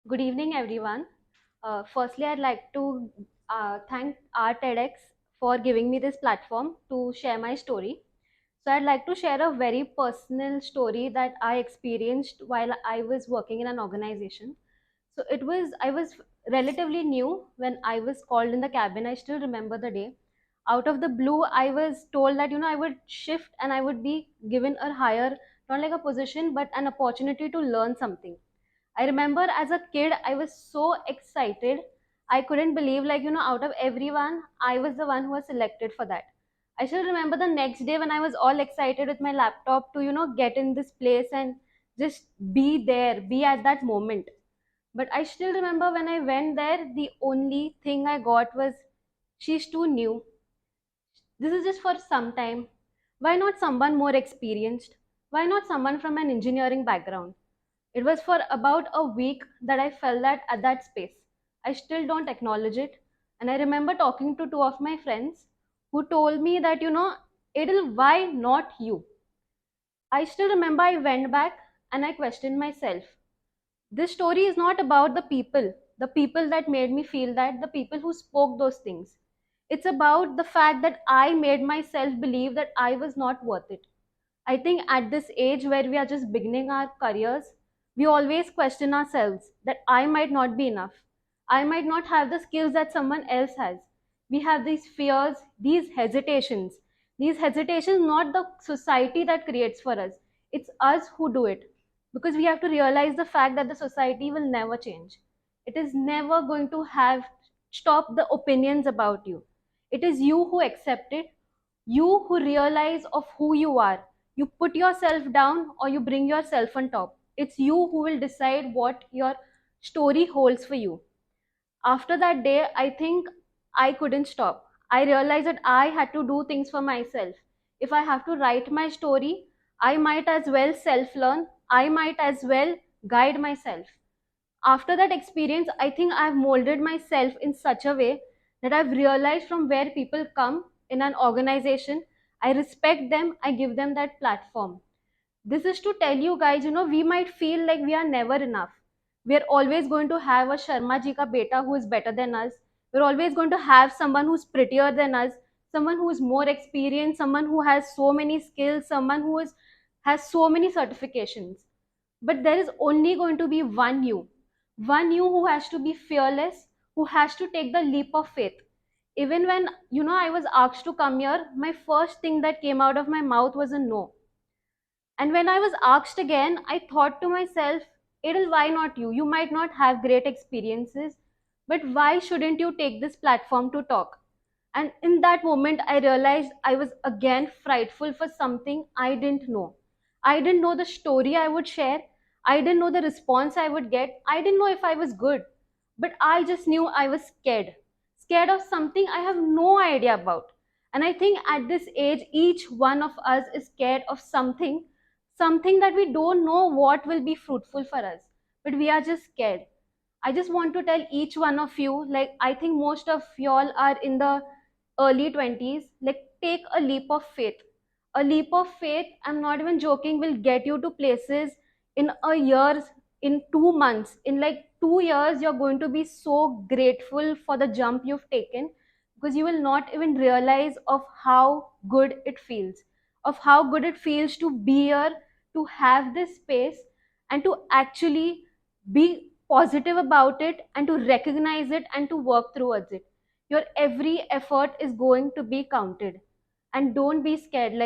Good evening, everyone. Firstly, I'd like to thank our TEDx for giving me this platform to share my story. So, I'd like to share a very personal story that I experienced while I was working in an organization. I was relatively new when I was called in the cabin. I still remember the day. Out of the blue, I was told that, I would shift and I would be given a higher, not like a position, but an opportunity to learn something. I remember as a kid, I was so excited. I couldn't believe, out of everyone, I was the one who was selected for that. I still remember the next day when I was all excited with my laptop to, get in this place and just be there, be at that moment. But I still remember when I went there, the only thing I got was, she's too new. This is just for some time. Why not someone more experienced? Why not someone from an engineering background? It was for about a week that I felt that at that space. I still don't acknowledge it. And I remember talking to two of my friends who told me that, Adel, why not you? I still remember I went back and I questioned myself. This story is not about the people that made me feel that, the people who spoke those things. It's about the fact that I made myself believe that I was not worth it. I think at this age where we are just beginning our careers, we always question ourselves that I might not be enough. I might not have the skills that someone else has. We have these fears, these hesitations. These hesitations, not the society that creates for us. It's us who do it. Because we have to realize the fact that the society will never change. It is never going to have stop the opinions about you. It is you who accept it, you who realize of who you are. You put yourself down or you bring yourself on top. It's you who will decide what your story holds for you. After that day, I think I couldn't stop. I realized that I had to do things for myself. If I have to write my story, I might as well self learn, I might as well guide myself. After that experience, I think I've molded myself in such a way that I've realized from where people come in an organization, I respect them, I give them that platform. This is to tell you guys, we might feel like we are never enough. We're always going to have a Sharma ji ka beta who is better than us. We're always going to have someone who's prettier than us, someone who is more experienced, someone who has so many skills, someone who has so many certifications. But there is only going to be one you who has to be fearless, who has to take the leap of faith. Even when, I was asked to come here, my first thing that came out of my mouth was a no. And when I was asked again, I thought to myself, Adel, why not you? You might not have great experiences, but why shouldn't you take this platform to talk? And in that moment, I realized I was again frightful for something I didn't know. I didn't know the story I would share. I didn't know the response I would get. I didn't know if I was good. But I just knew I was scared. Scared of something I have no idea about. And I think at this age, each one of us is scared of something that we don't know what will be fruitful for us. But we are just scared. I just want to tell each one of you, like, I think most of y'all are in the early 20s, like, take a leap of faith. A leap of faith, I'm not even joking, will get you to places in a year, in 2 months. In like 2 years, you're going to be so grateful for the jump you've taken because you will not even realize of how good it feels, of how good it feels to be here, to have this space, and to actually be positive about it and to recognize it and to work towards it. Your every effort is going to be counted. And don't be scared. Like,